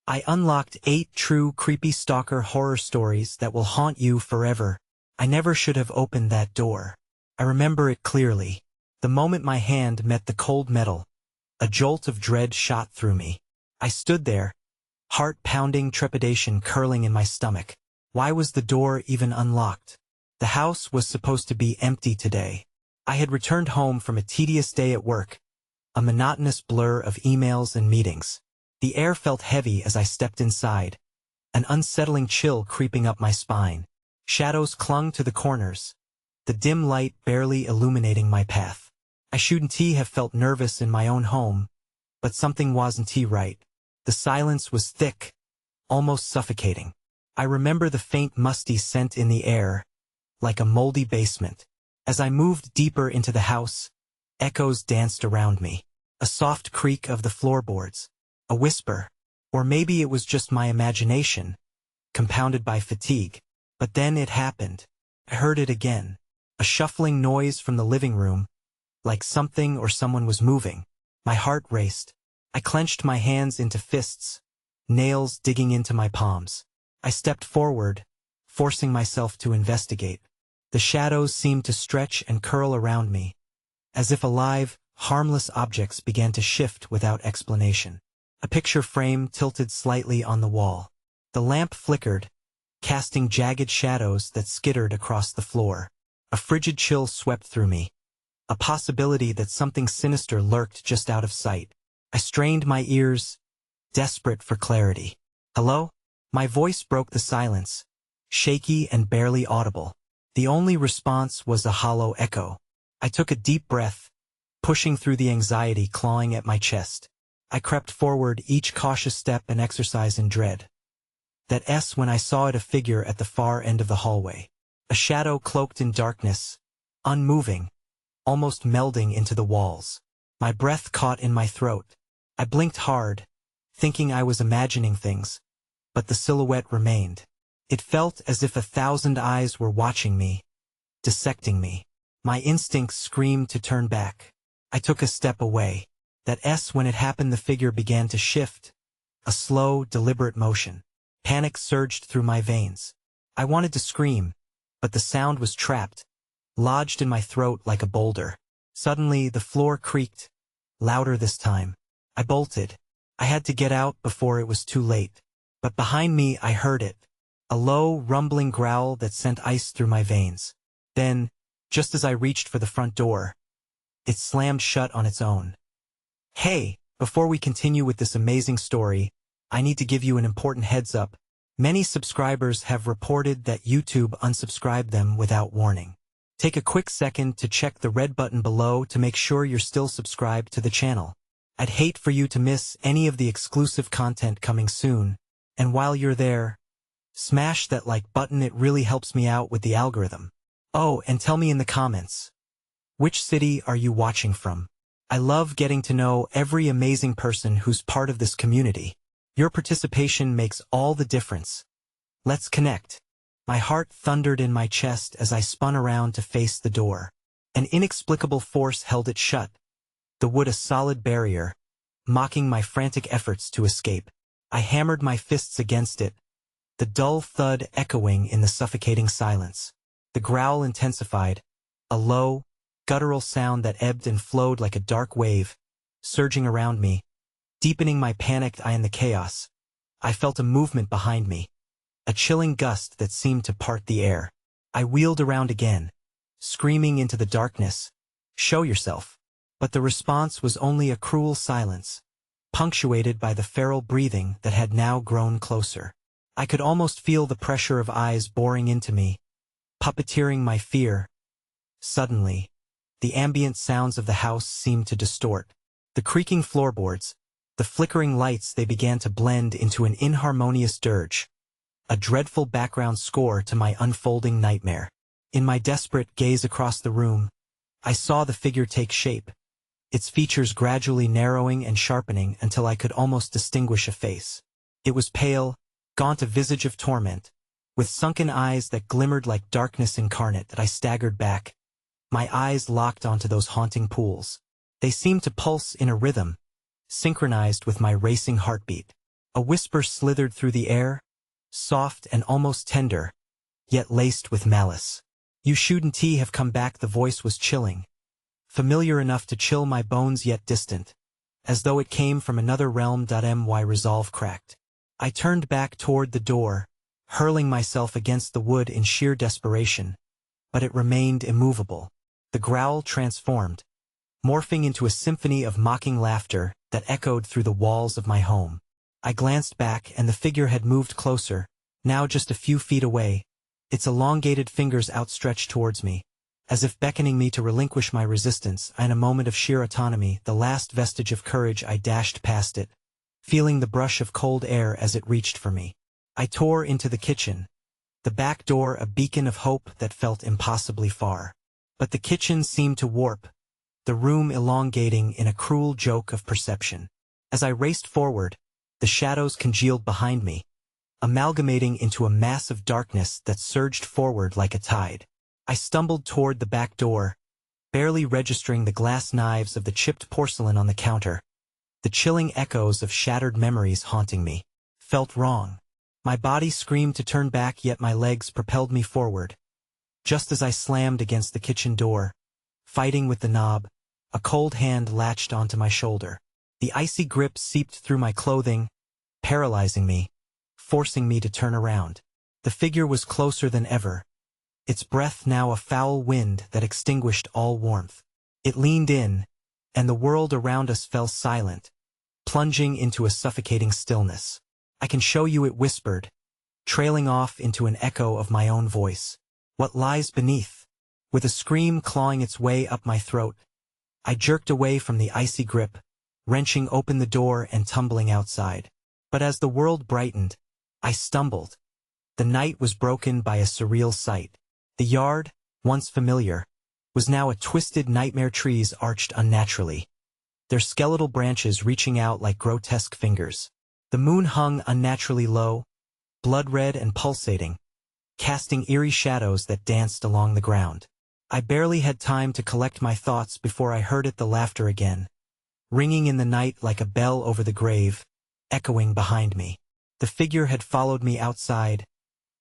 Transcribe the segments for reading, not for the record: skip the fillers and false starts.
I unlocked 8 true creepy stalker horror stories that will haunt you forever. I never should have opened that door. I remember it clearly. The moment my hand met the cold metal, a jolt of dread shot through me. I stood there, heart-pounding trepidation curling in my stomach. Why was the door even unlocked? The house was supposed to be empty today. I had returned home from a tedious day at work, a monotonous blur of emails and meetings. The air felt heavy as I stepped inside, an unsettling chill creeping up my spine. Shadows clung to the corners, the dim light barely illuminating my path. I shouldn't have felt nervous in my own home, but something wasn't right. The silence was thick, almost suffocating. I remember the faint musty scent in the air, like a moldy basement. As I moved deeper into the house, echoes danced around me. A soft creak of the floorboards, a whisper, or maybe it was just my imagination, compounded by fatigue. But then it happened. I heard it again, a shuffling noise from the living room, like something or someone was moving. My heart raced. I clenched my hands into fists, nails digging into my palms. I stepped forward, forcing myself to investigate. The shadows seemed to stretch and curl around me, as if alive, harmless objects began to shift without explanation. A picture frame tilted slightly on the wall. The lamp flickered, casting jagged shadows that skittered across the floor. A frigid chill swept through me, a possibility that something sinister lurked just out of sight. I strained my ears, desperate for clarity. "Hello?" My voice broke the silence, shaky and barely audible. The only response was a hollow echo. I took a deep breath, pushing through the anxiety clawing at my chest. I crept forward, each cautious step an exercise in dread. That S when I saw it, a figure at the far end of the hallway. A shadow cloaked in darkness, unmoving, almost melding into the walls. My breath caught in my throat. I blinked hard, thinking I was imagining things, but the silhouette remained. It felt as if 1,000 eyes were watching me, dissecting me. My instincts screamed to turn back. I took a step away. That S when it happened, the figure began to shift, a slow, deliberate motion. Panic surged through my veins. I wanted to scream, but the sound was trapped, lodged in my throat like a boulder. Suddenly, the floor creaked, louder this time. I bolted. I had to get out before it was too late. But behind me, I heard it, a low, rumbling growl that sent ice through my veins. Then, just as I reached for the front door, it slammed shut on its own. Hey, before we continue with this amazing story, I need to give you an important heads up. Many subscribers have reported that YouTube unsubscribed them without warning. Take a quick second to check the red button below to make sure you're still subscribed to the channel. I'd hate for you to miss any of the exclusive content coming soon. And while you're there, smash that like button, it really helps me out with the algorithm. Oh, and tell me in the comments, which city are you watching from? I love getting to know every amazing person who's part of this community. Your participation makes all the difference. Let's connect. My heart thundered in my chest as I spun around to face the door. An inexplicable force held it shut, the wood a solid barrier, mocking my frantic efforts to escape. I hammered my fists against it, the dull thud echoing in the suffocating silence. The growl intensified, a low, guttural sound that ebbed and flowed like a dark wave, surging around me, deepening my panicked eye in the chaos. I felt a movement behind me, a chilling gust that seemed to part the air. I wheeled around again, screaming into the darkness, "Show yourself!" But the response was only a cruel silence, punctuated by the feral breathing that had now grown closer. I could almost feel the pressure of eyes boring into me, puppeteering my fear. Suddenly, the ambient sounds of the house seemed to distort. The creaking floorboards, the flickering lights, they began to blend into an inharmonious dirge, a dreadful background score to my unfolding nightmare. In my desperate gaze across the room, I saw the figure take shape, its features gradually narrowing and sharpening until I could almost distinguish a face. It was pale, gaunt, a visage of torment, with sunken eyes that glimmered like darkness incarnate. That I staggered back, my eyes locked onto those haunting pools. They seemed to pulse in a rhythm, synchronized with my racing heartbeat. A whisper slithered through the air, soft and almost tender, yet laced with malice. "You shouldn't have come back." The voice was chilling, familiar enough to chill my bones yet distant, as though it came from another realm. My resolve cracked. I turned back toward the door, hurling myself against the wood in sheer desperation, but it remained immovable. The growl transformed, morphing into a symphony of mocking laughter that echoed through the walls of my home. I glanced back and the figure had moved closer, now just a few feet away, its elongated fingers outstretched towards me, as if beckoning me to relinquish my resistance. In a moment of sheer autonomy, the last vestige of courage, I dashed past it, feeling the brush of cold air as it reached for me. I tore into the kitchen, the back door a beacon of hope that felt impossibly far. But the kitchen seemed to warp, the room elongating in a cruel joke of perception. As I raced forward, the shadows congealed behind me, amalgamating into a mass of darkness that surged forward like a tide. I stumbled toward the back door, barely registering the glass knives of the chipped porcelain on the counter. The chilling echoes of shattered memories haunting me felt wrong. My body screamed to turn back, yet my legs propelled me forward. Just as I slammed against the kitchen door, fighting with the knob, a cold hand latched onto my shoulder. The icy grip seeped through my clothing, paralyzing me, forcing me to turn around. The figure was closer than ever, its breath now a foul wind that extinguished all warmth. It leaned in, and the world around us fell silent, plunging into a suffocating stillness. "I can show you," it whispered, trailing off into an echo of my own voice. "What lies beneath?" With a scream clawing its way up my throat, I jerked away from the icy grip, wrenching open the door and tumbling outside. But as the world brightened, I stumbled. The night was broken by a surreal sight. The yard, once familiar, was now a twisted nightmare. Trees arched unnaturally, their skeletal branches reaching out like grotesque fingers. The moon hung unnaturally low, blood-red and pulsating, casting eerie shadows that danced along the ground. I barely had time to collect my thoughts before I heard it, the laughter again, ringing in the night like a bell over the grave, echoing behind me. The figure had followed me outside,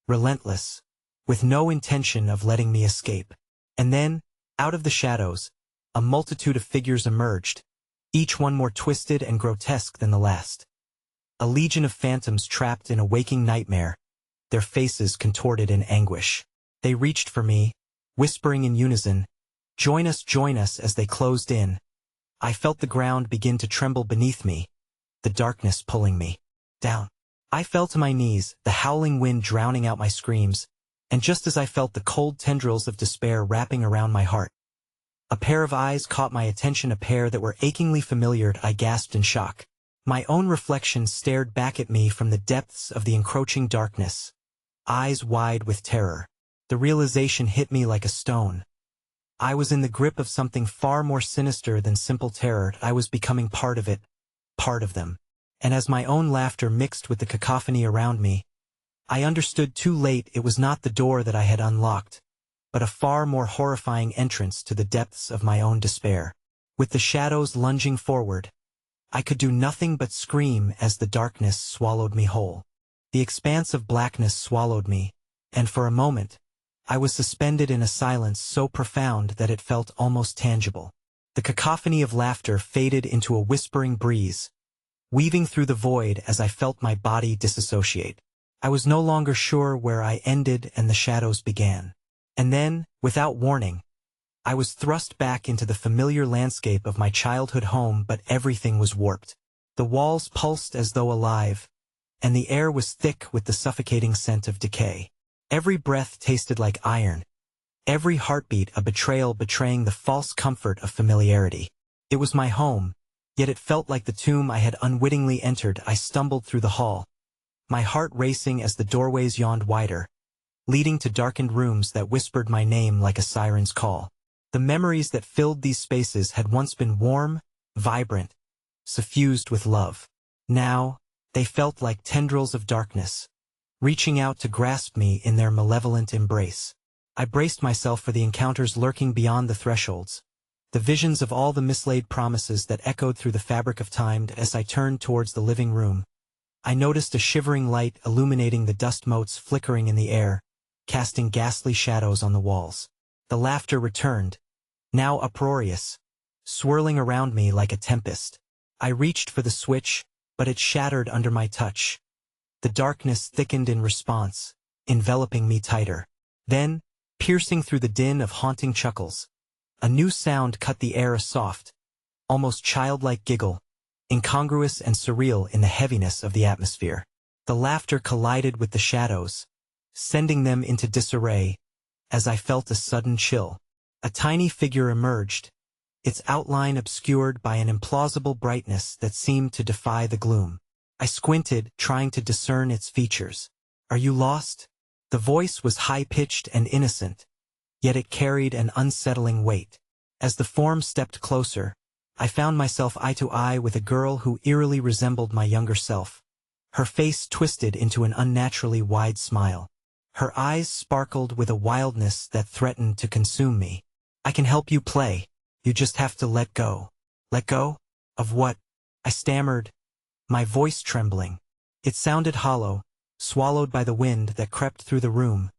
relentless, with no intention of letting me escape. And then, out of the shadows, a multitude of figures emerged, each one more twisted and grotesque than the last. A legion of phantoms trapped in a waking nightmare, their faces contorted in anguish. They reached for me, whispering in unison, join us," as they closed in. I felt the ground begin to tremble beneath me, the darkness pulling me down. I fell to my knees, the howling wind drowning out my screams, and just as I felt the cold tendrils of despair wrapping around my heart, a pair of eyes caught my attention, a pair that were achingly familiar. I gasped in shock. My own reflection stared back at me from the depths of the encroaching darkness, eyes wide with terror. The realization hit me like a stone. I was in the grip of something far more sinister than simple terror. I was becoming part of it, part of them. And as my own laughter mixed with the cacophony around me, I understood too late it was not the door that I had unlocked, but a far more horrifying entrance to the depths of my own despair. With the shadows lunging forward, I could do nothing but scream as the darkness swallowed me whole. The expanse of blackness swallowed me, and for a moment, I was suspended in a silence so profound that it felt almost tangible. The cacophony of laughter faded into a whispering breeze, weaving through the void as I felt my body disassociate. I was no longer sure where I ended and the shadows began. And then, without warning, I was thrust back into the familiar landscape of my childhood home, but everything was warped. The walls pulsed as though alive, and the air was thick with the suffocating scent of decay. Every breath tasted like iron, every heartbeat a betrayal betraying the false comfort of familiarity. It was my home, yet it felt like the tomb I had unwittingly entered. I stumbled through the hall, my heart racing as the doorways yawned wider, leading to darkened rooms that whispered my name like a siren's call. The memories that filled these spaces had once been warm, vibrant, suffused with love. Now, they felt like tendrils of darkness, reaching out to grasp me in their malevolent embrace. I braced myself for the encounters lurking beyond the thresholds, the visions of all the mislaid promises that echoed through the fabric of time. As I turned towards the living room, I noticed a shivering light illuminating the dust motes flickering in the air, casting ghastly shadows on the walls. The laughter returned, now uproarious, swirling around me like a tempest. I reached for the switch, but it shattered under my touch. The darkness thickened in response, enveloping me tighter. Then, piercing through the din of haunting chuckles, a new sound cut the air, a soft, almost childlike giggle, incongruous and surreal in the heaviness of the atmosphere. The laughter collided with the shadows, sending them into disarray, as I felt a sudden chill. A tiny figure emerged, its outline obscured by an implausible brightness that seemed to defy the gloom. I squinted, trying to discern its features. "Are you lost?" The voice was high-pitched and innocent, yet it carried an unsettling weight. As the form stepped closer, I found myself eye to eye with a girl who eerily resembled my younger self. Her face twisted into an unnaturally wide smile. Her eyes sparkled with a wildness that threatened to consume me. "I can help you play. You just have to let go." "Let go? Of what?" I stammered, my voice trembling. It sounded hollow, swallowed by the wind that crept through the room.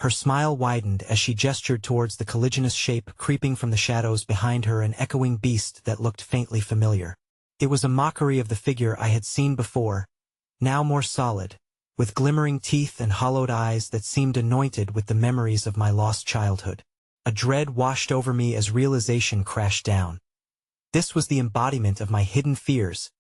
Her smile widened as she gestured towards the colliginous shape creeping from the shadows behind her, an echoing beast that looked faintly familiar. It was a mockery of the figure I had seen before, now more solid, with glimmering teeth and hollowed eyes that seemed anointed with the memories of my lost childhood. A dread washed over me as realization crashed down. This was the embodiment of my hidden fears,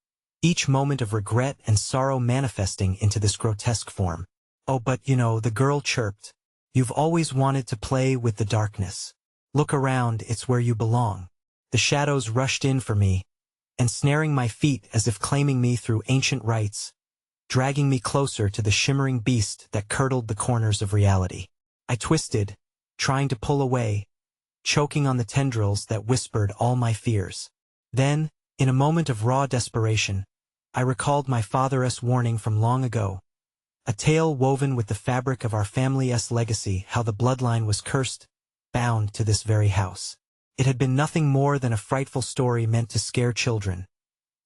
each moment of regret and sorrow manifesting into this grotesque form. "Oh, but the girl chirped. "You've always wanted to play with the darkness. Look around, it's where you belong." The shadows rushed in for me, ensnaring my feet as if claiming me through ancient rites, dragging me closer to the shimmering beast that curdled the corners of reality. I twisted, trying to pull away, choking on the tendrils that whispered all my fears. Then, in a moment of raw desperation, I recalled my father's warning from long ago, a tale woven with the fabric of our family's legacy, how the bloodline was cursed, bound to this very house. It had been nothing more than a frightful story meant to scare children,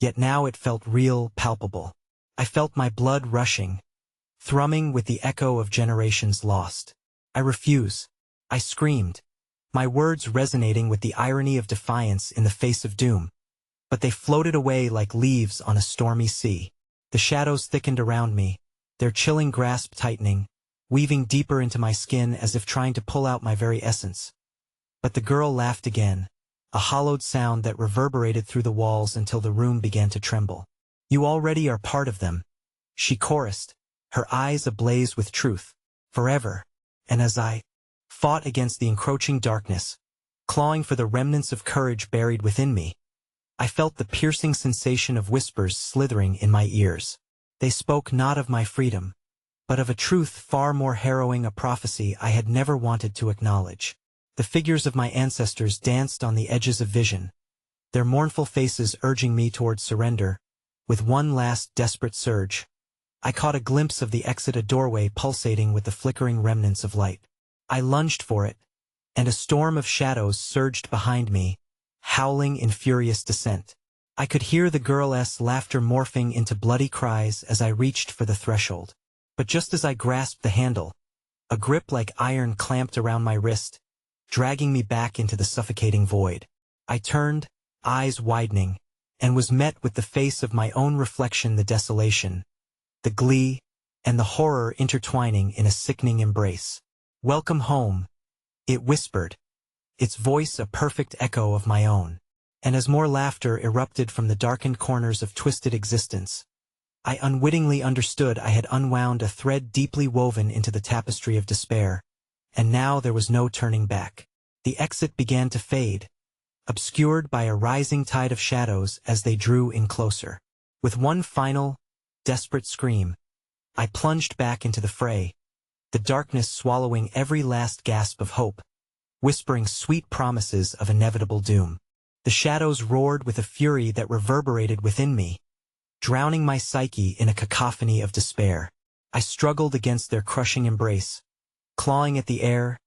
yet now it felt real, palpable. I felt my blood rushing, thrumming with the echo of generations lost. "I refuse," I screamed, my words resonating with the irony of defiance in the face of doom. But they floated away like leaves on a stormy sea. The shadows thickened around me, their chilling grasp tightening, weaving deeper into my skin as if trying to pull out my very essence. But the girl laughed again, a hollowed sound that reverberated through the walls until the room began to tremble. "You already are part of them," she chorused, her eyes ablaze with truth. "Forever." And as I fought against the encroaching darkness, clawing for the remnants of courage buried within me, I felt the piercing sensation of whispers slithering in my ears. They spoke not of my freedom, but of a truth far more harrowing, a prophecy I had never wanted to acknowledge. The figures of my ancestors danced on the edges of vision, their mournful faces urging me towards surrender. With one last desperate surge, I caught a glimpse of the exit, a doorway pulsating with the flickering remnants of light. I lunged for it, and a storm of shadows surged behind me, howling in furious descent. I could hear the girl's laughter morphing into bloody cries as I reached for the threshold. But just as I grasped the handle, a grip like iron clamped around my wrist, dragging me back into the suffocating void. I turned, eyes widening, and was met with the face of my own reflection, the desolation, the glee, and the horror intertwining in a sickening embrace. "Welcome home," it whispered, its voice a perfect echo of my own. And as more laughter erupted from the darkened corners of twisted existence, I unwittingly understood I had unwound a thread deeply woven into the tapestry of despair, and now there was no turning back. The exit began to fade, obscured by a rising tide of shadows as they drew in closer. With one final, desperate scream, I plunged back into the fray, the darkness swallowing every last gasp of hope, whispering sweet promises of inevitable doom. The shadows roared with a fury that reverberated within me, drowning my psyche in a cacophony of despair. I struggled against their crushing embrace, clawing at the air,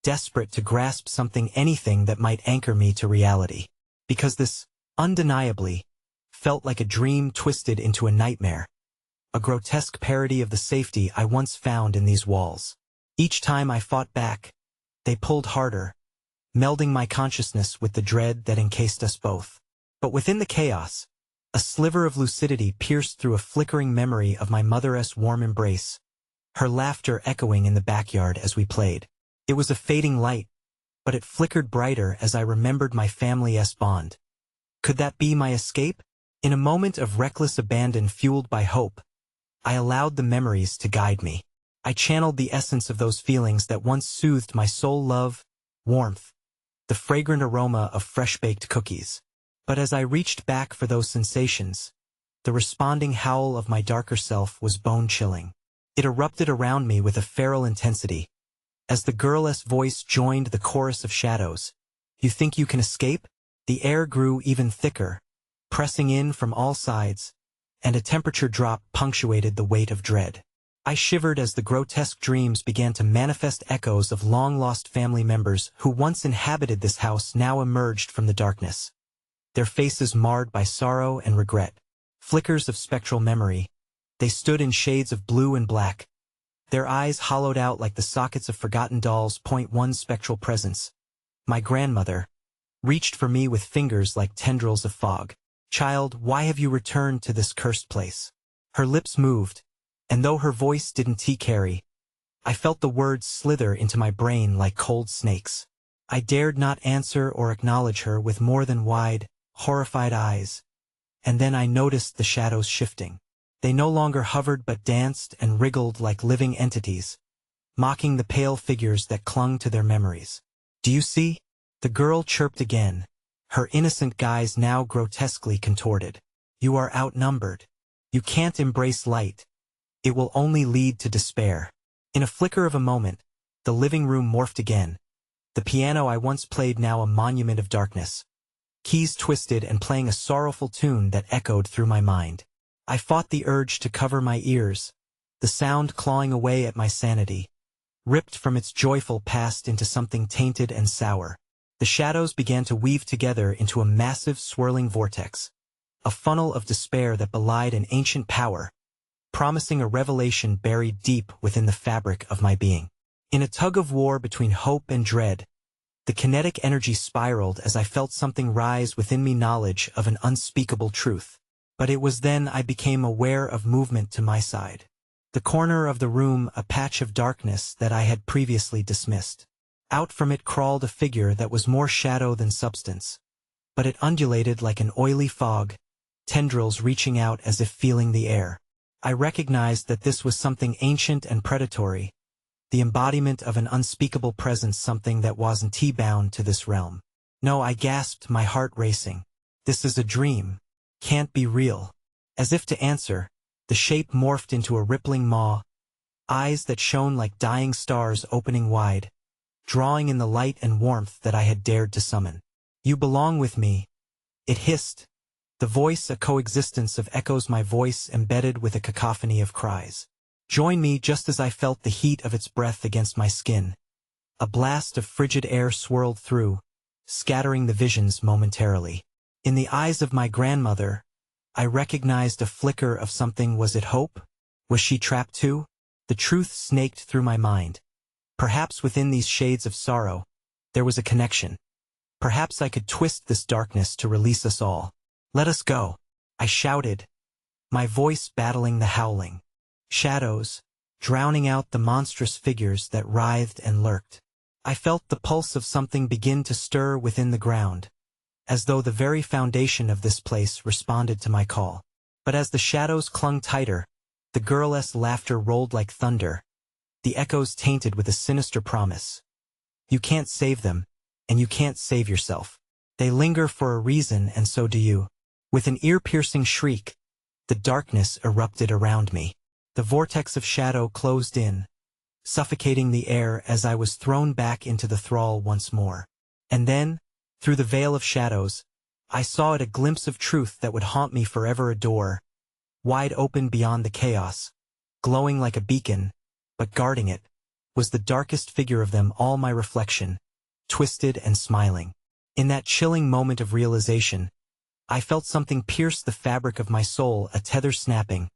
desperate to grasp anything that might anchor me to reality. Because this, undeniably, felt like a dream twisted into a nightmare. a grotesque parody of the safety I once found in these walls. Each time I fought back, they pulled harder, melding my consciousness with the dread that encased us both. But within the chaos, a sliver of lucidity pierced through a flickering memory of my mother's warm embrace, her laughter echoing in the backyard as we played. It was a fading light, but it flickered brighter as I remembered my family's bond. Could that be my escape? In a moment of reckless abandon fueled by hope, I allowed the memories to guide me. I channeled the essence of those feelings that once soothed my soul: love, warmth, the fragrant aroma of fresh-baked cookies. But as I reached back for those sensations, the responding howl of my darker self was bone-chilling. It erupted around me with a feral intensity. As the girl's voice joined the chorus of shadows, "You think you can escape?" The air grew even thicker, pressing in from all sides, and a temperature drop punctuated the weight of dread. I shivered as the grotesque dreams began to manifest. Echoes of long-lost family members who once inhabited this house now emerged from the darkness, their faces marred by sorrow and regret. Flickers of spectral memory, they stood in shades of blue and black, their eyes hollowed out like the sockets of forgotten dolls. One spectral presence, my grandmother, reached for me with fingers like tendrils of fog. "Child, why have you returned to this cursed place?" Her lips moved, and though her voice didn't carry, I felt the words slither into my brain like cold snakes. I dared not answer or acknowledge her with more than wide, horrified eyes. And then I noticed the shadows shifting. They no longer hovered but danced and wriggled like living entities, mocking the pale figures that clung to their memories. "Do you see?" The girl chirped again, her innocent guise now grotesquely contorted. "You are outnumbered. You can't embrace light. It will only lead to despair." In a flicker of a moment, the living room morphed again, the piano I once played now a monument of darkness, keys twisted and playing a sorrowful tune that echoed through my mind. I fought the urge to cover my ears, the sound clawing away at my sanity, ripped from its joyful past into something tainted and sour. The shadows began to weave together into a massive swirling vortex, a funnel of despair that belied an ancient power, promising a revelation buried deep within the fabric of my being. In a tug-of-war between hope and dread, the kinetic energy spiraled as I felt something rise within me, knowledge of an unspeakable truth. But it was then I became aware of movement to my side. The corner of the room, a patch of darkness that I had previously dismissed. Out from it crawled a figure that was more shadow than substance, but it undulated like an oily fog, tendrils reaching out as if feeling the air. I recognized that this was something ancient and predatory, the embodiment of an unspeakable presence, something that wasn't bound to this realm. "No," I gasped, my heart racing. "This is a dream. Can't be real." As if to answer, the shape morphed into a rippling maw, eyes that shone like dying stars opening wide, drawing in the light and warmth that I had dared to summon. "You belong with me," it hissed, the voice a coexistence of echoes, my voice embedded with a cacophony of cries. "Join me." Just as I felt the heat of its breath against my skin, a blast of frigid air swirled through, scattering the visions momentarily. In the eyes of my grandmother, I recognized a flicker of something. Was it hope? Was she trapped too? The truth snaked through my mind. Perhaps within these shades of sorrow, there was a connection. Perhaps I could twist this darkness to release us all. "Let us go," I shouted, my voice battling the howling shadows, drowning out the monstrous figures that writhed and lurked. I felt the pulse of something begin to stir within the ground, as though the very foundation of this place responded to my call. But as the shadows clung tighter, the girl's laughter rolled like thunder, the echoes tainted with a sinister promise. "You can't save them, and you can't save yourself. They linger for a reason, and so do you." With an ear-piercing shriek, the darkness erupted around me. The vortex of shadow closed in, suffocating the air as I was thrown back into the thrall once more. And then, through the veil of shadows, I saw it, a glimpse of truth that would haunt me forever. A door, wide open beyond the chaos, glowing like a beacon, but guarding it, was the darkest figure of them all, my reflection, twisted and smiling. In that chilling moment of realization, I felt something pierce the fabric of my soul, a tether snapping,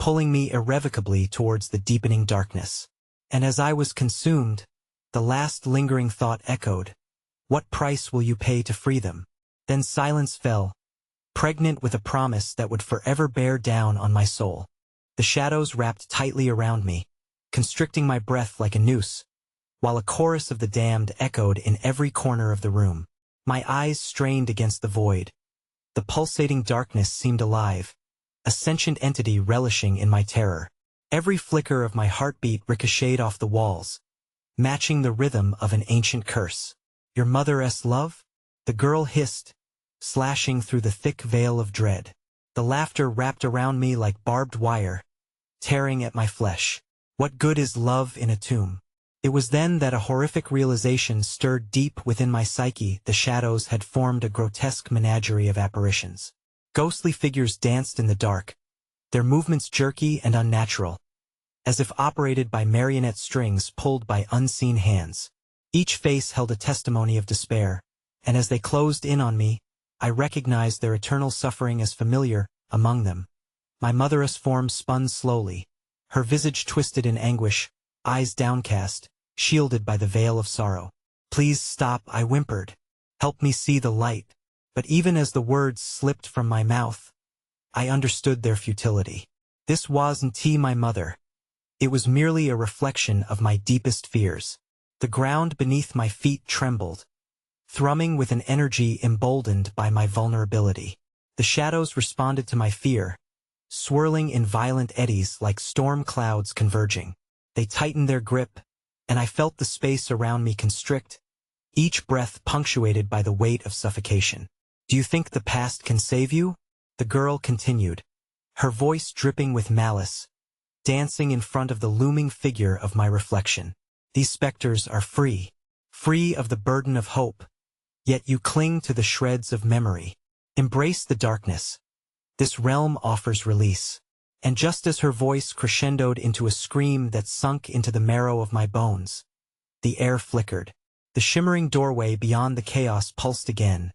pulling me irrevocably towards the deepening darkness. And as I was consumed, the last lingering thought echoed, "What price will you pay to free them?" Then silence fell, pregnant with a promise that would forever bear down on my soul. The shadows wrapped tightly around me, constricting my breath like a noose, while a chorus of the damned echoed in every corner of the room. My eyes strained against the void. The pulsating darkness seemed alive, a sentient entity relishing in my terror. Every flicker of my heartbeat ricocheted off the walls, matching the rhythm of an ancient curse. "Your mother's love?" the girl hissed, slashing through the thick veil of dread. The laughter wrapped around me like barbed wire, tearing at my flesh. What good is love in a tomb? It was then that a horrific realization stirred deep within my psyche. The shadows had formed a grotesque menagerie of apparitions. Ghostly figures danced in the dark, their movements jerky and unnatural, as if operated by marionette strings pulled by unseen hands. Each face held a testimony of despair, and as they closed in on me, I recognized their eternal suffering as familiar. Among them, my mother's form spun slowly, her visage twisted in anguish, eyes downcast, shielded by the veil of sorrow. "Please stop," I whimpered. "Help me see the light." But even as the words slipped from my mouth, I understood their futility. This wasn't my mother. It was merely a reflection of my deepest fears. The ground beneath my feet trembled, thrumming with an energy emboldened by my vulnerability. The shadows responded to my fear, swirling in violent eddies like storm clouds converging. They tightened their grip, and I felt the space around me constrict, each breath punctuated by the weight of suffocation. "Do you think the past can save you?" the girl continued, her voice dripping with malice, dancing in front of the looming figure of my reflection. "These specters are free of the burden of hope, yet you cling to the shreds of memory. Embrace the darkness. This realm offers release." And just as her voice crescendoed into a scream that sunk into the marrow of my bones, the air flickered. The shimmering doorway beyond the chaos pulsed again,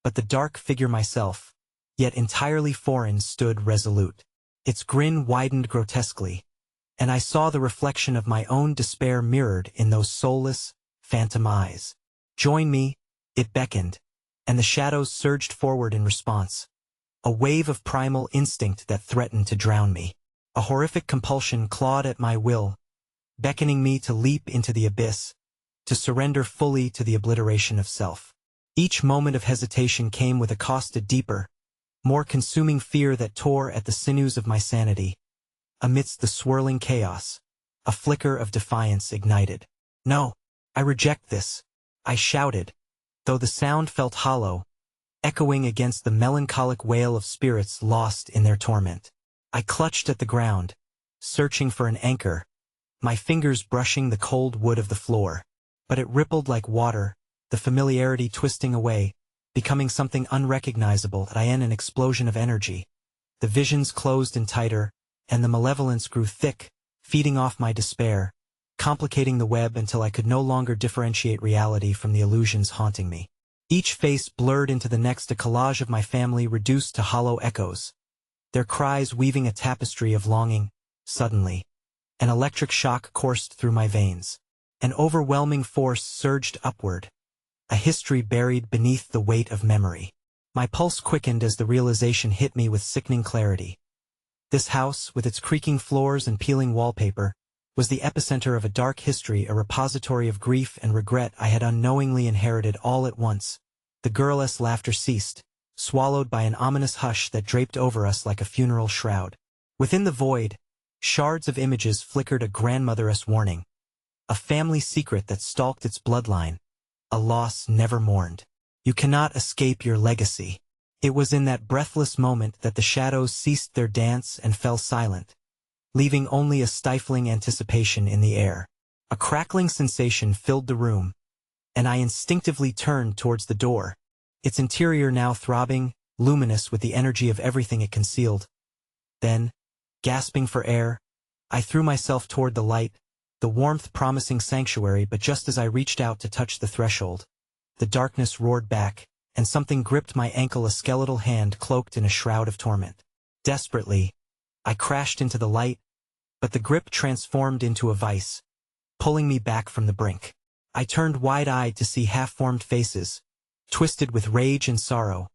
but the dark figure myself, yet entirely foreign, stood resolute. Its grin widened grotesquely, and I saw the reflection of my own despair mirrored in those soulless, phantom eyes. "Join me," it beckoned, and the shadows surged forward in response. A wave of primal instinct that threatened to drown me. A horrific compulsion clawed at my will, beckoning me to leap into the abyss, to surrender fully to the obliteration of self. Each moment of hesitation came with a cost, a deeper, more consuming fear that tore at the sinews of my sanity. Amidst the swirling chaos, a flicker of defiance ignited. "No, I reject this," I shouted, though the sound felt hollow, echoing against the melancholic wail of spirits lost in their torment. I clutched at the ground, searching for an anchor, my fingers brushing the cold wood of the floor. But it rippled like water, the familiarity twisting away, becoming something unrecognizable. In an explosion of energy, the visions closed in tighter, and the malevolence grew thick, feeding off my despair, complicating the web until I could no longer differentiate reality from the illusions haunting me. Each face blurred into the next, a collage of my family reduced to hollow echoes, their cries weaving a tapestry of longing. Suddenly, an electric shock coursed through my veins. An overwhelming force surged upward, a history buried beneath the weight of memory. My pulse quickened as the realization hit me with sickening clarity. This house, with its creaking floors and peeling wallpaper, was the epicenter of a dark history, a repository of grief and regret I had unknowingly inherited all at once. The girl's laughter ceased, swallowed by an ominous hush that draped over us like a funeral shroud. Within the void, shards of images flickered, a grandmother's warning, a family secret that stalked its bloodline, a loss never mourned. "You cannot escape your legacy." It was in that breathless moment that the shadows ceased their dance and fell silent, leaving only a stifling anticipation in the air. A crackling sensation filled the room, and I instinctively turned towards the door, its interior now throbbing, luminous with the energy of everything it concealed. Then, gasping for air, I threw myself toward the light, the warmth promising sanctuary. But just as I reached out to touch the threshold, the darkness roared back, and something gripped my ankle, a skeletal hand cloaked in a shroud of torment. Desperately, I crashed into the light, but the grip transformed into a vice, pulling me back from the brink. I turned wide-eyed to see half-formed faces, twisted with rage and sorrow,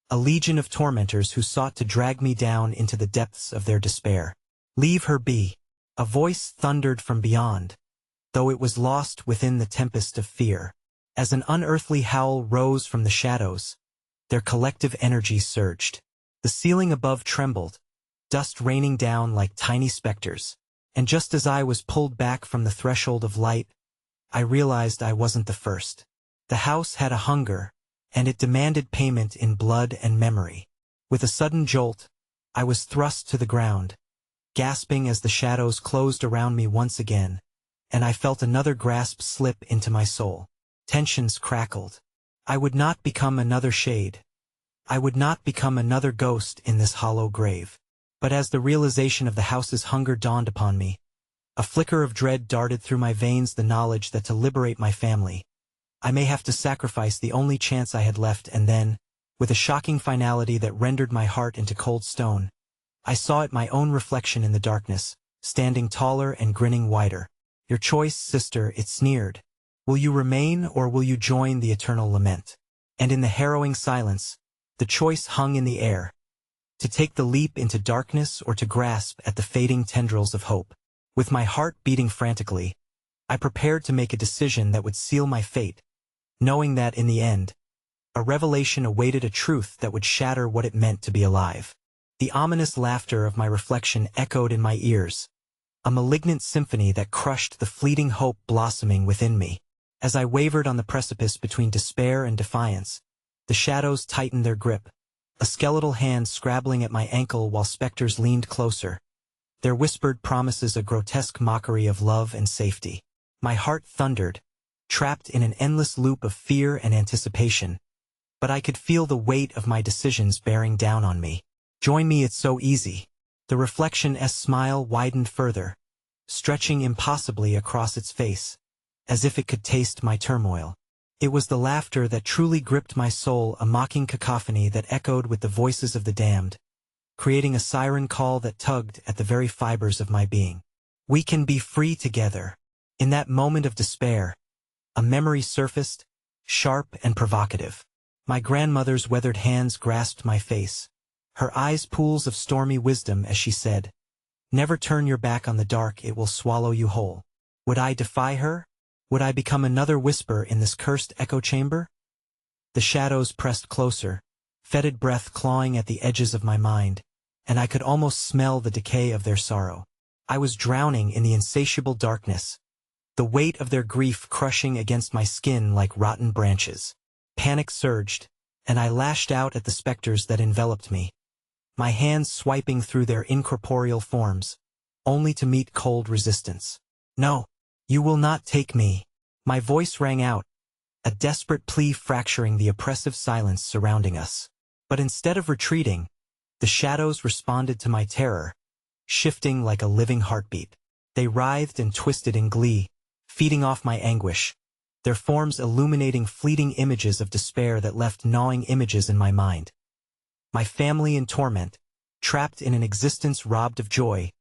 a legion of tormentors who sought to drag me down into the depths of their despair. "Leave her be," a voice thundered from beyond, though it was lost within the tempest of fear. As an unearthly howl rose from the shadows, their collective energy surged. The ceiling above trembled, dust raining down like tiny specters. And just as I was pulled back from the threshold of light, I realized I wasn't the first. The house had a hunger, and it demanded payment in blood and memory. With a sudden jolt, I was thrust to the ground, gasping as the shadows closed around me once again, and I felt another grasp slip into my soul. Tensions crackled. I would not become another shade. I would not become another ghost in this hollow grave. But as the realization of the house's hunger dawned upon me, a flicker of dread darted through my veins, the knowledge that to liberate my family, I may have to sacrifice the only chance I had left. And then, with a shocking finality that rendered my heart into cold stone, I saw it, my own reflection in the darkness, standing taller and grinning wider. "Your choice, sister," it sneered. "Will you remain or will you join the eternal lament?" And in the harrowing silence, the choice hung in the air, to take the leap into darkness or to grasp at the fading tendrils of hope. With my heart beating frantically, I prepared to make a decision that would seal my fate, knowing that in the end, a revelation awaited, a truth that would shatter what it meant to be alive. The ominous laughter of my reflection echoed in my ears, a malignant symphony that crushed the fleeting hope blossoming within me. As I wavered on the precipice between despair and defiance, the shadows tightened their grip, a skeletal hand scrabbling at my ankle while specters leaned closer, their whispered promises a grotesque mockery of love and safety. My heart thundered, trapped in an endless loop of fear and anticipation, but I could feel the weight of my decisions bearing down on me. "Join me, it's so easy." The reflection's smile widened further, stretching impossibly across its face, as if it could taste my turmoil. It was the laughter that truly gripped my soul, a mocking cacophony that echoed with the voices of the damned, creating a siren call that tugged at the very fibers of my being. "We can be free together." In that moment of despair, a memory surfaced, sharp and provocative. My grandmother's weathered hands grasped my face, her eyes pools of stormy wisdom as she said, "Never turn your back on the dark, it will swallow you whole." Would I defy her? Would I become another whisper in this cursed echo chamber? The shadows pressed closer, fetid breath clawing at the edges of my mind, and I could almost smell the decay of their sorrow. I was drowning in the insatiable darkness, the weight of their grief crushing against my skin like rotten branches. Panic surged, and I lashed out at the specters that enveloped me, my hands swiping through their incorporeal forms, only to meet cold resistance. "No, you will not take me." My voice rang out, a desperate plea fracturing the oppressive silence surrounding us. But instead of retreating, the shadows responded to my terror, shifting like a living heartbeat. They writhed and twisted in glee, feeding off my anguish, their forms illuminating fleeting images of despair that left gnawing images in my mind. My family in torment, trapped in an existence robbed of joy,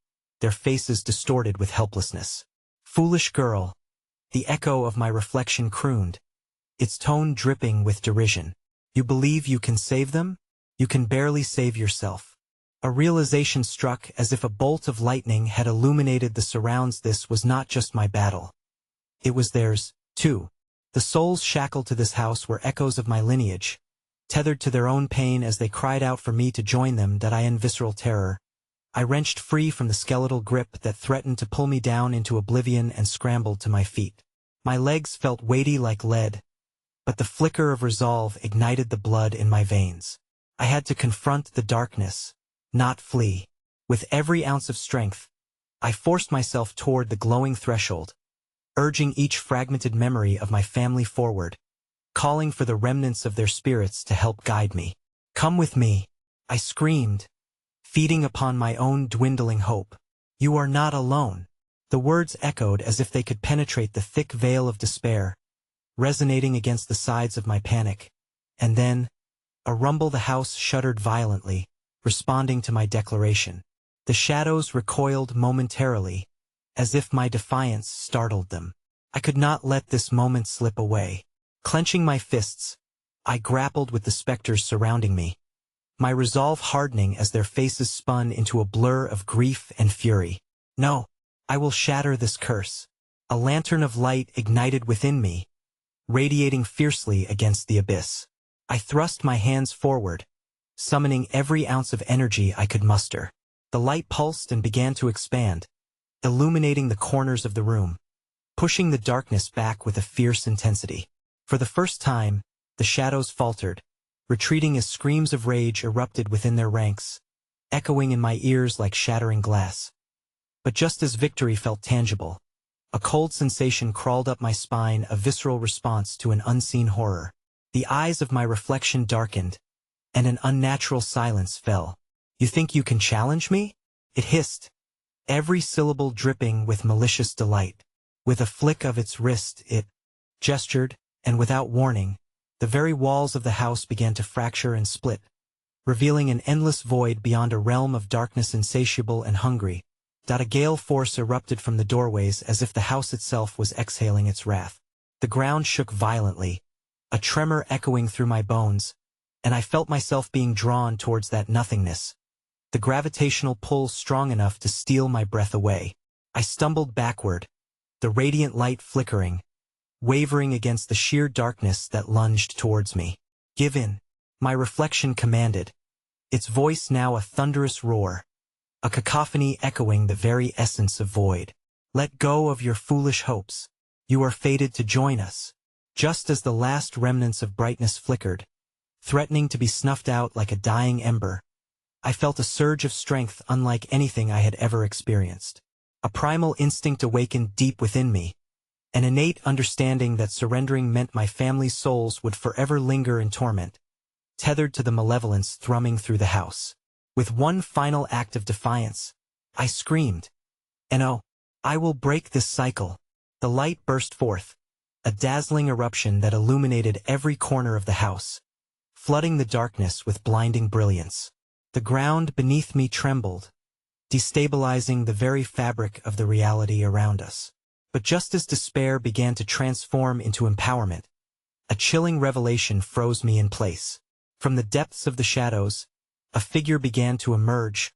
their faces distorted with helplessness. "Foolish girl," the echo of my reflection crooned, its tone dripping with derision. "You believe you can save them? You can barely save yourself." A realization struck as if a bolt of lightning had illuminated the surrounds. This was not just my battle. It was theirs, too. The souls shackled to this house were echoes of my lineage, tethered to their own pain as they cried out for me to join them. That I in visceral terror, I wrenched free from the skeletal grip that threatened to pull me down into oblivion and scrambled to my feet. My legs felt weighty like lead, but the flicker of resolve ignited the blood in my veins. I had to confront the darkness, not flee. With every ounce of strength, I forced myself toward the glowing threshold, urging each fragmented memory of my family forward, calling for the remnants of their spirits to help guide me. "Come with me," I screamed, feeding upon my own dwindling hope. "You are not alone." The words echoed as if they could penetrate the thick veil of despair, resonating against the sides of my panic. And then, a rumble, the house shuddered violently, responding to my declaration. The shadows recoiled momentarily, as if my defiance startled them. I could not let this moment slip away. Clenching my fists, I grappled with the specters surrounding me, my resolve hardening as their faces spun into a blur of grief and fury. No, I will shatter this curse. A lantern of light ignited within me, radiating fiercely against the abyss. I thrust my hands forward, summoning every ounce of energy I could muster. The light pulsed and began to expand, illuminating the corners of the room, pushing the darkness back with a fierce intensity. For the first time, the shadows faltered, retreating as screams of rage erupted within their ranks, echoing in my ears like shattering glass. But just as victory felt tangible, a cold sensation crawled up my spine, a visceral response to an unseen horror. The eyes of my reflection darkened, and an unnatural silence fell. "You think you can challenge me?" It hissed, every syllable dripping with malicious delight. With a flick of its wrist it gestured, and without warning, the very walls of the house began to fracture and split, revealing an endless void beyond a realm of darkness insatiable and hungry. A gale force erupted from the doorways as if the house itself was exhaling its wrath. The ground shook violently, a tremor echoing through my bones, and I felt myself being drawn towards that nothingness, the gravitational pull strong enough to steal my breath away. I stumbled backward, the radiant light flickering, wavering against the sheer darkness that lunged towards me. "Give in," my reflection commanded, its voice now a thunderous roar, a cacophony echoing the very essence of void. "Let go of your foolish hopes. You are fated to join us." Just as the last remnants of brightness flickered, threatening to be snuffed out like a dying ember, I felt a surge of strength unlike anything I had ever experienced. A primal instinct awakened deep within me, an innate understanding that surrendering meant my family's souls would forever linger in torment, tethered to the malevolence thrumming through the house. With one final act of defiance, I screamed, and oh, I will break this cycle. The light burst forth, a dazzling eruption that illuminated every corner of the house, flooding the darkness with blinding brilliance. The ground beneath me trembled, destabilizing the very fabric of the reality around us. But just as despair began to transform into empowerment, a chilling revelation froze me in place. From the depths of the shadows, a figure began to emerge,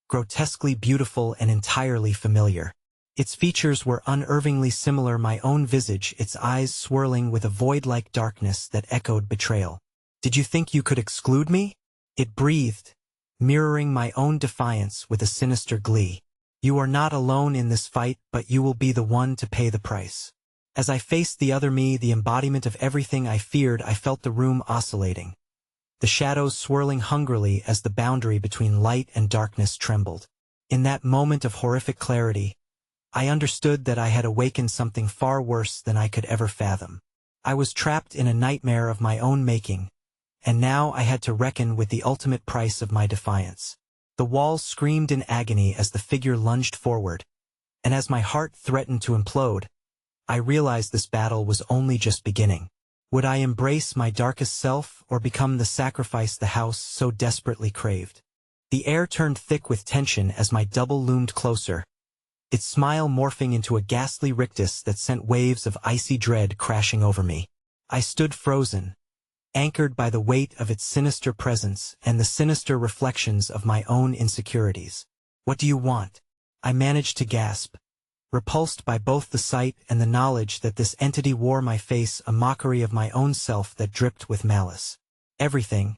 grotesquely beautiful and entirely familiar. Its features were unervingly similar to my own visage, its eyes swirling with a void-like darkness that echoed betrayal. "Did you think you could exclude me?" It breathed, mirroring my own defiance with a sinister glee. "You are not alone in this fight, but you will be the one to pay the price." As I faced the other me, the embodiment of everything I feared, I felt the room oscillating, the shadows swirling hungrily as the boundary between light and darkness trembled. In that moment of horrific clarity, I understood that I had awakened something far worse than I could ever fathom. I was trapped in a nightmare of my own making, and now I had to reckon with the ultimate price of my defiance. The walls screamed in agony as the figure lunged forward, and as my heart threatened to implode, I realized this battle was only just beginning. Would I embrace my darkest self or become the sacrifice the house so desperately craved? The air turned thick with tension as my double loomed closer, its smile morphing into a ghastly rictus that sent waves of icy dread crashing over me. I stood frozen, anchored by the weight of its sinister presence and the sinister reflections of my own insecurities. "What do you want?" I managed to gasp, repulsed by both the sight and the knowledge that this entity wore my face, a mockery of my own self that dripped with malice. "Everything,"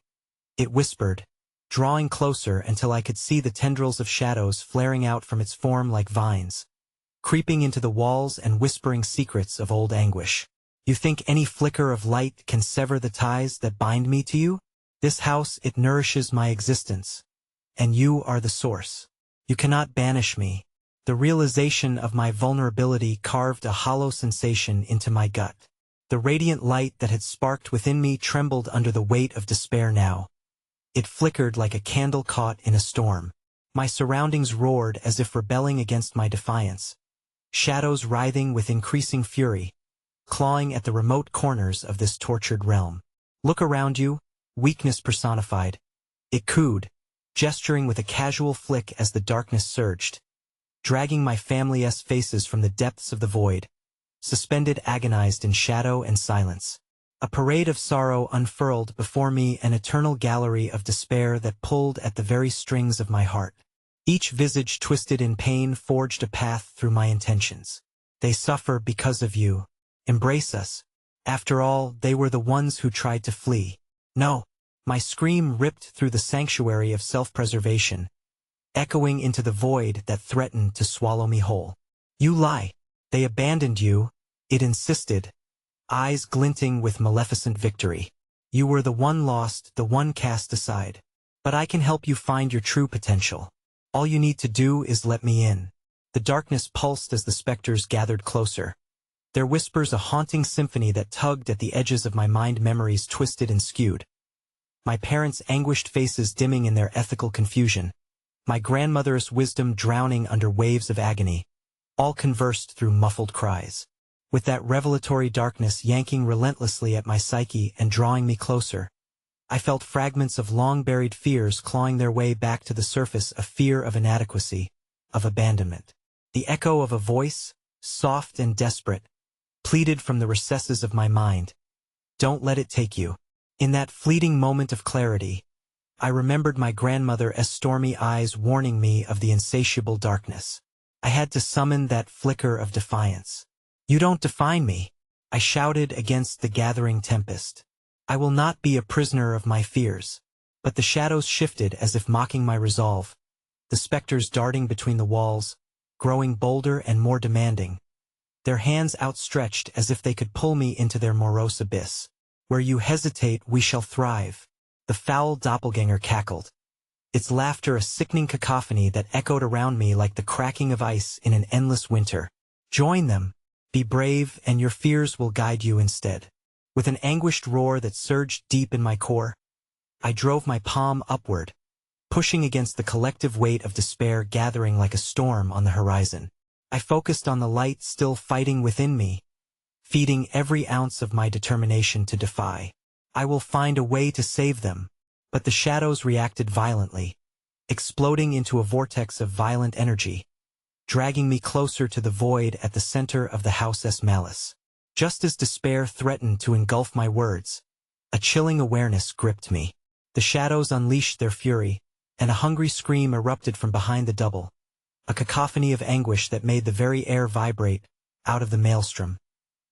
it whispered, drawing closer until I could see the tendrils of shadows flaring out from its form like vines, creeping into the walls and whispering secrets of old anguish. "You think any flicker of light can sever the ties that bind me to you? This house, it nourishes my existence, and you are the source. You cannot banish me." The realization of my vulnerability carved a hollow sensation into my gut. The radiant light that had sparked within me trembled under the weight of despair now. It flickered like a candle caught in a storm. My surroundings roared as if rebelling against my defiance, shadows writhing with increasing fury, clawing at the remote corners of this tortured realm. "Look around you, weakness personified," it cooed, gesturing with a casual flick as the darkness surged, dragging my family's faces from the depths of the void, suspended agonized in shadow and silence. A parade of sorrow unfurled before me, an eternal gallery of despair that pulled at the very strings of my heart. Each visage twisted in pain forged a path through my intentions. They suffer because of you. Embrace us. After all, they were the ones who tried to flee. No. My scream ripped through the sanctuary of self-preservation, echoing into the void that threatened to swallow me whole. You lie. They abandoned you, it insisted, eyes glinting with maleficent victory. You were the one lost, the one cast aside. But I can help you find your true potential. All you need to do is let me in. The darkness pulsed as the specters gathered closer, their whispers a haunting symphony that tugged at the edges of my mind, memories twisted and skewed. My parents' anguished faces dimming in their ethical confusion, my grandmother's wisdom drowning under waves of agony, all conversed through muffled cries. With that revelatory darkness yanking relentlessly at my psyche and drawing me closer, I felt fragments of long-buried fears clawing their way back to the surface, a fear of inadequacy, of abandonment. The echo of a voice, soft and desperate, pleaded from the recesses of my mind. Don't let it take you. In that fleeting moment of clarity, I remembered my grandmother's stormy eyes warning me of the insatiable darkness. I had to summon that flicker of defiance. You don't define me, I shouted against the gathering tempest. I will not be a prisoner of my fears. But the shadows shifted as if mocking my resolve, the specters darting between the walls, growing bolder and more demanding, their hands outstretched as if they could pull me into their morose abyss. Where you hesitate, we shall thrive. The foul doppelganger cackled, its laughter a sickening cacophony that echoed around me like the cracking of ice in an endless winter. Join them. Be brave, and your fears will guide you instead. With an anguished roar that surged deep in my core, I drove my palm upward, pushing against the collective weight of despair gathering like a storm on the horizon. I focused on the light still fighting within me, feeding every ounce of my determination to defy. I will find a way to save them. But the shadows reacted violently, exploding into a vortex of violent energy, dragging me closer to the void at the center of the house's malice. Just as despair threatened to engulf my words, a chilling awareness gripped me. The shadows unleashed their fury, and a hungry scream erupted from behind the double, a cacophony of anguish that made the very air vibrate out of the maelstrom.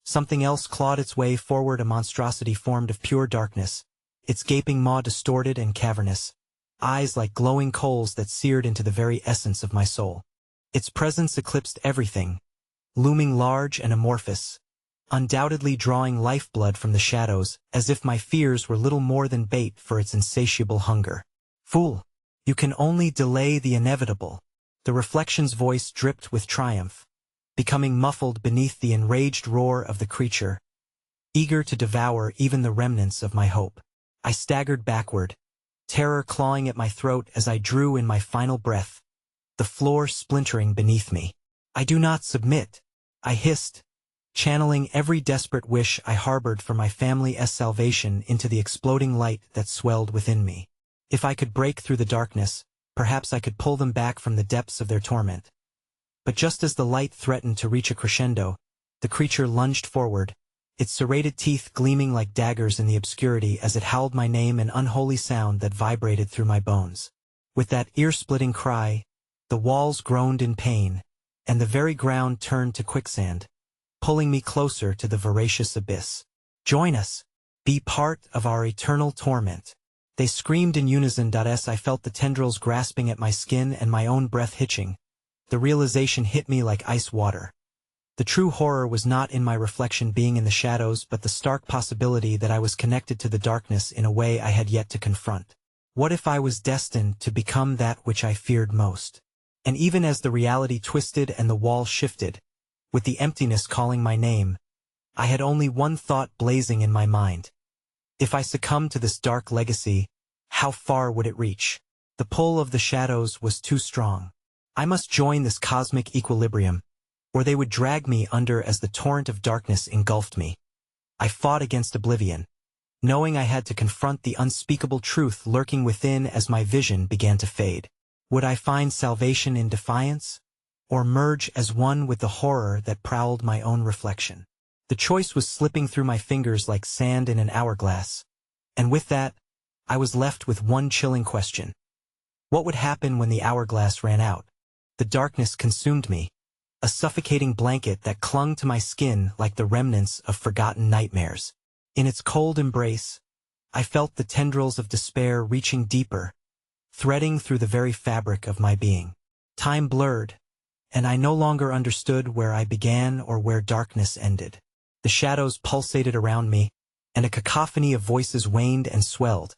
Something else clawed its way forward, a monstrosity formed of pure darkness, its gaping maw distorted and cavernous, eyes like glowing coals that seared into the very essence of my soul. Its presence eclipsed everything, looming large and amorphous, undoubtedly drawing lifeblood from the shadows, as if my fears were little more than bait for its insatiable hunger. Fool! You can only delay the inevitable. The reflection's voice dripped with triumph, becoming muffled beneath the enraged roar of the creature, eager to devour even the remnants of my hope. I staggered backward, terror clawing at my throat as I drew in my final breath, the floor splintering beneath me. I do not submit, I hissed, channeling every desperate wish I harbored for my family's salvation into the exploding light that swelled within me. If I could break through the darkness, perhaps I could pull them back from the depths of their torment. But just as the light threatened to reach a crescendo, the creature lunged forward, its serrated teeth gleaming like daggers in the obscurity as it howled my name, an unholy sound that vibrated through my bones. With that ear-splitting cry, the walls groaned in pain, and the very ground turned to quicksand, pulling me closer to the voracious abyss. Join us. Be part of our eternal torment. They screamed in unison. As I felt the tendrils grasping at my skin and my own breath hitching, the realization hit me like ice water. The true horror was not in my reflection being in the shadows, but the stark possibility that I was connected to the darkness in a way I had yet to confront. What if I was destined to become that which I feared most? And even as the reality twisted and the wall shifted, with the emptiness calling my name, I had only one thought blazing in my mind. If I succumbed to this dark legacy, how far would it reach? The pull of the shadows was too strong. I must join this cosmic equilibrium, or they would drag me under as the torrent of darkness engulfed me. I fought against oblivion, knowing I had to confront the unspeakable truth lurking within as my vision began to fade. Would I find salvation in defiance, or merge as one with the horror that prowled my own reflection? The choice was slipping through my fingers like sand in an hourglass, and with that, I was left with one chilling question. What would happen when the hourglass ran out? The darkness consumed me, a suffocating blanket that clung to my skin like the remnants of forgotten nightmares. In its cold embrace, I felt the tendrils of despair reaching deeper, threading through the very fabric of my being. Time blurred, and I no longer understood where I began or where darkness ended. The shadows pulsated around me, and a cacophony of voices waned and swelled,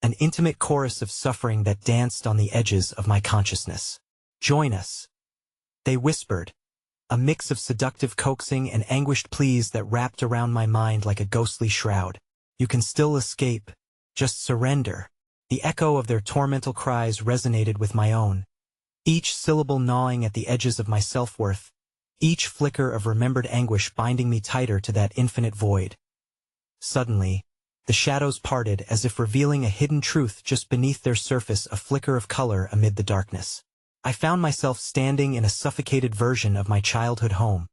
an intimate chorus of suffering that danced on the edges of my consciousness. Join us, they whispered, a mix of seductive coaxing and anguished pleas that wrapped around my mind like a ghostly shroud. You can still escape, just surrender. The echo of their tormental cries resonated with my own, each syllable gnawing at the edges of my self-worth, each flicker of remembered anguish binding me tighter to that infinite void. Suddenly, the shadows parted as if revealing a hidden truth just beneath their surface, a flicker of color amid the darkness. I found myself standing in a suffocated version of my childhood home,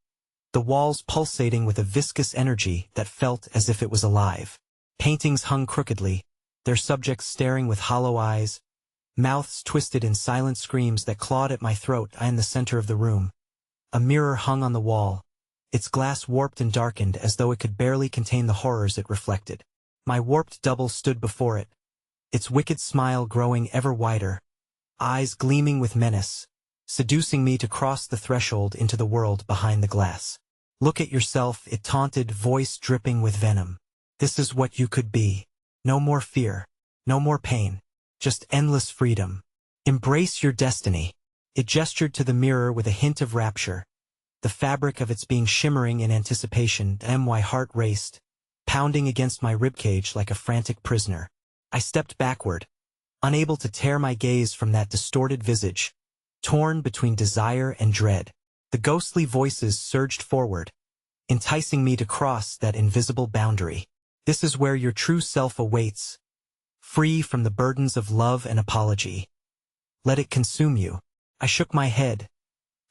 the walls pulsating with a viscous energy that felt as if it was alive. Paintings hung crookedly, their subjects staring with hollow eyes, mouths twisted in silent screams that clawed at my throat. I in the center of the room. A mirror hung on the wall, its glass warped and darkened as though it could barely contain the horrors it reflected. My warped double stood before it, its wicked smile growing ever wider, eyes gleaming with menace, seducing me to cross the threshold into the world behind the glass. Look at yourself, it taunted, voice dripping with venom. This is what you could be. No more fear, no more pain, just endless freedom. Embrace your destiny. It gestured to the mirror with a hint of rapture, the fabric of its being shimmering in anticipation. My heart raced, pounding against my ribcage like a frantic prisoner. I stepped backward, unable to tear my gaze from that distorted visage, torn between desire and dread. The ghostly voices surged forward, enticing me to cross that invisible boundary. This is where your true self awaits, free from the burdens of love and apology. Let it consume you. I shook my head,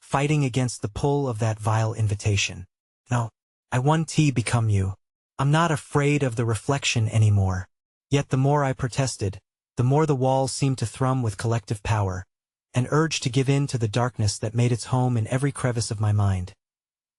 fighting against the pull of that vile invitation. No, I want to become you. I'm not afraid of the reflection anymore. Yet the more I protested, the more the walls seemed to thrum with collective power, an urge to give in to the darkness that made its home in every crevice of my mind.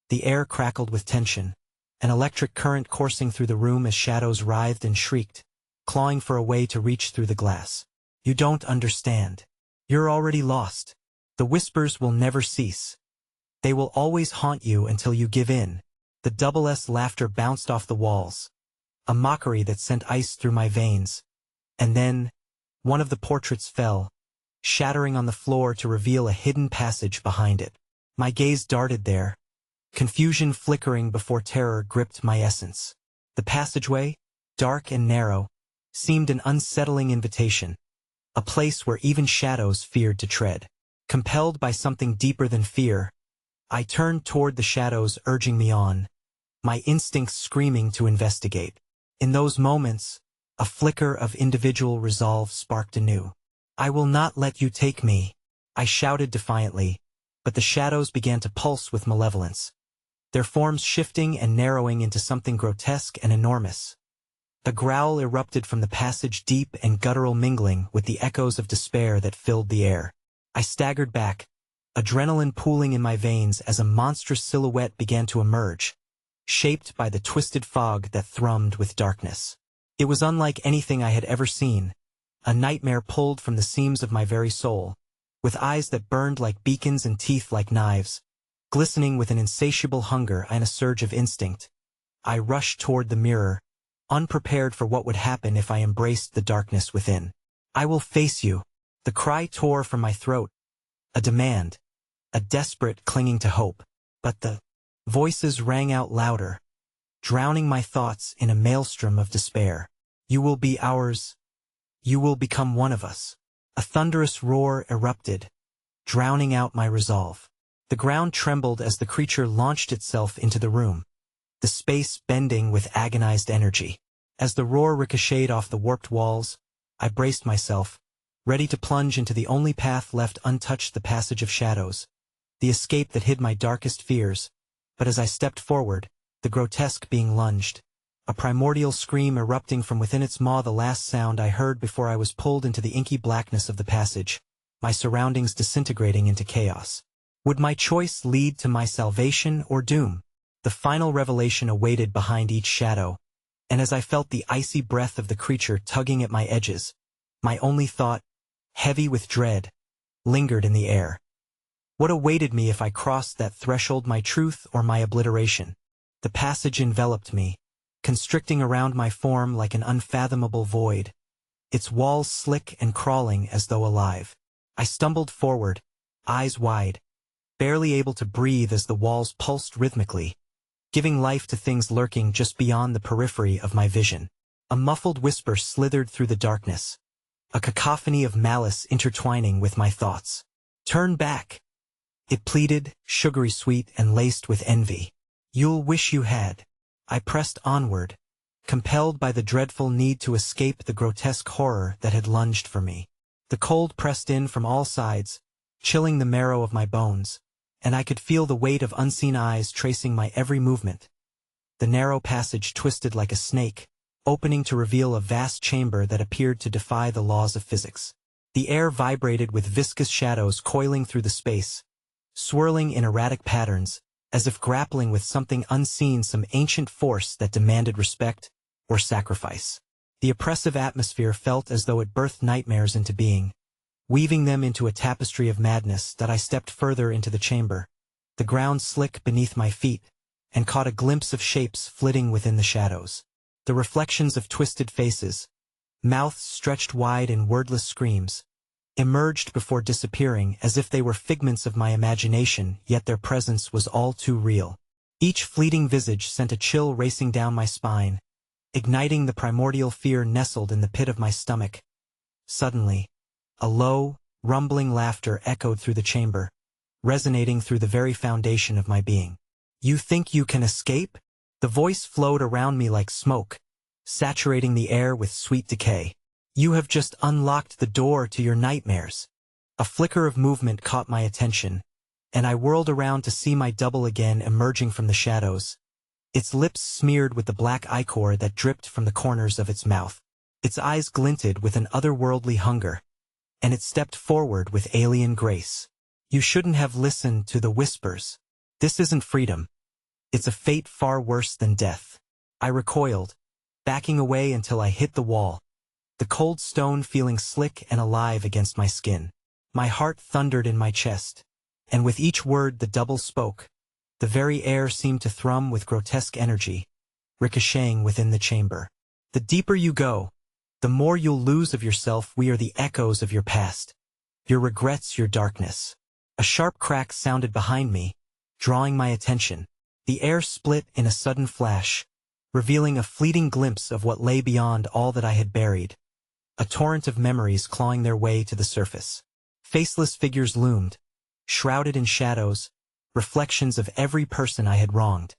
The air crackled with tension, an electric current coursing through the room as shadows writhed and shrieked, clawing for a way to reach through the glass. You don't understand. You're already lost. The whispers will never cease. They will always haunt you until you give in. The double S laughter bounced off the walls, a mockery that sent ice through my veins. And then, one of the portraits fell, shattering on the floor to reveal a hidden passage behind it. My gaze darted there, confusion flickering before terror gripped my essence. The passageway, dark and narrow, seemed an unsettling invitation, a place where even shadows feared to tread. Compelled by something deeper than fear, I turned toward the shadows urging me on, my instincts screaming to investigate. In those moments, a flicker of individual resolve sparked anew. I will not let you take me, I shouted defiantly, but the shadows began to pulse with malevolence, their forms shifting and narrowing into something grotesque and enormous. A growl erupted from the passage, deep and guttural, mingling with the echoes of despair that filled the air. I staggered back, adrenaline pooling in my veins as a monstrous silhouette began to emerge, shaped by the twisted fog that thrummed with darkness. It was unlike anything I had ever seen, a nightmare pulled from the seams of my very soul, with eyes that burned like beacons and teeth like knives, glistening with an insatiable hunger and a surge of instinct. I rushed toward the mirror, unprepared for what would happen if I embraced the darkness within. I will face you. The cry tore from my throat, a demand, a desperate clinging to hope. But the voices rang out louder, drowning my thoughts in a maelstrom of despair. You will be ours. You will become one of us. A thunderous roar erupted, drowning out my resolve. The ground trembled as the creature launched itself into the room, the space bending with agonized energy. As the roar ricocheted off the warped walls, I braced myself, ready to plunge into the only path left untouched, the passage of shadows, the escape that hid my darkest fears. But as I stepped forward, the grotesque being lunged, a primordial scream erupting from within its maw, the last sound I heard before I was pulled into the inky blackness of the passage, my surroundings disintegrating into chaos. Would my choice lead to my salvation or doom? The final revelation awaited behind each shadow, and as I felt the icy breath of the creature tugging at my edges, my only thought, heavy with dread, lingered in the air. What awaited me if I crossed that threshold, my truth or my obliteration? The passage enveloped me, constricting around my form like an unfathomable void, its walls slick and crawling as though alive. I stumbled forward, eyes wide, barely able to breathe as the walls pulsed rhythmically, giving life to things lurking just beyond the periphery of my vision. A muffled whisper slithered through the darkness, a cacophony of malice intertwining with my thoughts. "Turn back," it pleaded, sugary sweet and laced with envy. "You'll wish you had." I pressed onward, compelled by the dreadful need to escape the grotesque horror that had lunged for me. The cold pressed in from all sides, chilling the marrow of my bones, and I could feel the weight of unseen eyes tracing my every movement. The narrow passage twisted like a snake, opening to reveal a vast chamber that appeared to defy the laws of physics. The air vibrated with viscous shadows coiling through the space, swirling in erratic patterns, as if grappling with something unseen, some ancient force that demanded respect or sacrifice. The oppressive atmosphere felt as though it birthed nightmares into being, weaving them into a tapestry of madness. That I stepped further into the chamber, the ground slick beneath my feet, and caught a glimpse of shapes flitting within the shadows. The reflections of twisted faces, mouths stretched wide in wordless screams, emerged before disappearing as if they were figments of my imagination, yet their presence was all too real. Each fleeting visage sent a chill racing down my spine, igniting the primordial fear nestled in the pit of my stomach. Suddenly, a low, rumbling laughter echoed through the chamber, resonating through the very foundation of my being. "You think you can escape?" The voice flowed around me like smoke, saturating the air with sweet decay. "You have just unlocked the door to your nightmares." A flicker of movement caught my attention, and I whirled around to see my double again emerging from the shadows, its lips smeared with the black ichor that dripped from the corners of its mouth. Its eyes glinted with an otherworldly hunger, and it stepped forward with alien grace. "You shouldn't have listened to the whispers. This isn't freedom. It's a fate far worse than death." I recoiled, backing away until I hit the wall, the cold stone feeling slick and alive against my skin. My heart thundered in my chest, and with each word the double spoke, the very air seemed to thrum with grotesque energy, ricocheting within the chamber. "The deeper you go, the more you'll lose of yourself. We are the echoes of your past, your regrets, your darkness." A sharp crack sounded behind me, drawing my attention. The air split in a sudden flash, revealing a fleeting glimpse of what lay beyond all that I had buried. A torrent of memories clawing their way to the surface. Faceless figures loomed, shrouded in shadows, reflections of every person I had wronged,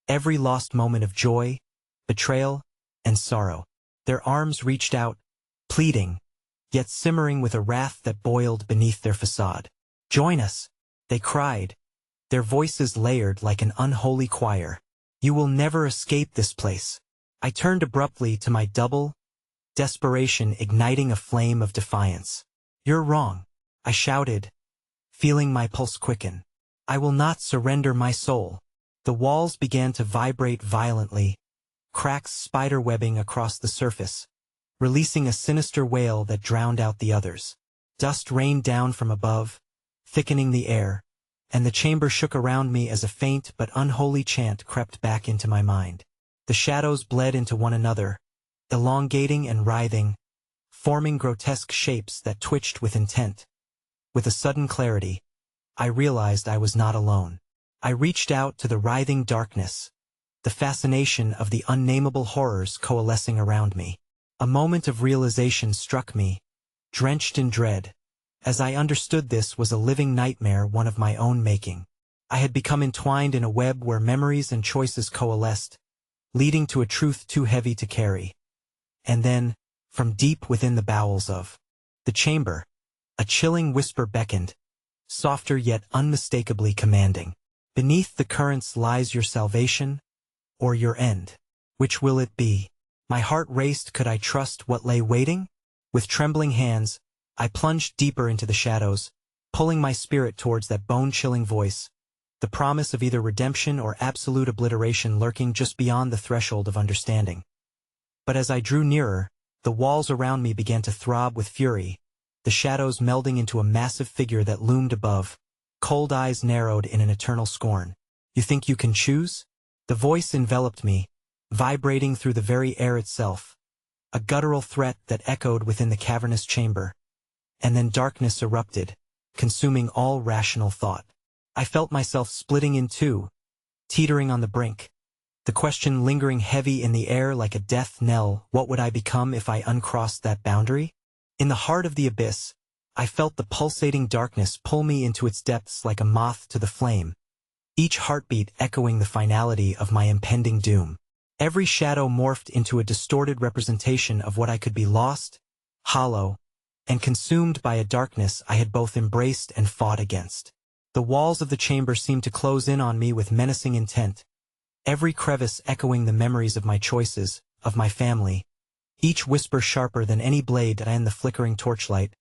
every lost moment of joy, betrayal, and sorrow. Their arms reached out, pleading, yet simmering with a wrath that boiled beneath their facade. "Join us," they cried, their voices layered like an unholy choir. "You will never escape this place." I turned abruptly to my double, desperation igniting a flame of defiance. "You're wrong," I shouted, feeling my pulse quicken. "I will not surrender my soul." The walls began to vibrate violently, cracks spiderwebbing across the surface, releasing a sinister wail that drowned out the others. Dust rained down from above, thickening the air, and the chamber shook around me as a faint but unholy chant crept back into my mind. The shadows bled into one another, elongating and writhing, forming grotesque shapes that twitched with intent. With a sudden clarity, I realized I was not alone. I reached out to the writhing darkness, the fascination of the unnameable horrors coalescing around me. A moment of realization struck me, drenched in dread, as I understood this was a living nightmare, one of my own making. I had become entwined in a web where memories and choices coalesced, leading to a truth too heavy to carry. And then, from deep within the bowels of the chamber, a chilling whisper beckoned, softer yet unmistakably commanding. Beneath the currents lies your salvation, or your end. Which will it be? My heart raced. Could I trust what lay waiting? With trembling hands, I plunged deeper into the shadows, pulling my spirit towards that bone-chilling voice, the promise of either redemption or absolute obliteration lurking just beyond the threshold of understanding. But as I drew nearer, the walls around me began to throb with fury, the shadows melding into a massive figure that loomed above, cold eyes narrowed in an eternal scorn. You think you can choose? The voice enveloped me, vibrating through the very air itself, a guttural threat that echoed within the cavernous chamber. And then darkness erupted, consuming all rational thought. I felt myself splitting in two, teetering on the brink, the question lingering heavy in the air like a death knell. What would I become if I uncrossed that boundary? In the heart of the abyss, I felt the pulsating darkness pull me into its depths like a moth to the flame, each heartbeat echoing the finality of my impending doom. Every shadow morphed into a distorted representation of what I could be: lost, hollow, and consumed by a darkness I had both embraced and fought against. The walls of the chamber seemed to close in on me with menacing intent, every crevice echoing the memories of my choices, of my family, each whisper sharper than any blade in the flickering torchlight.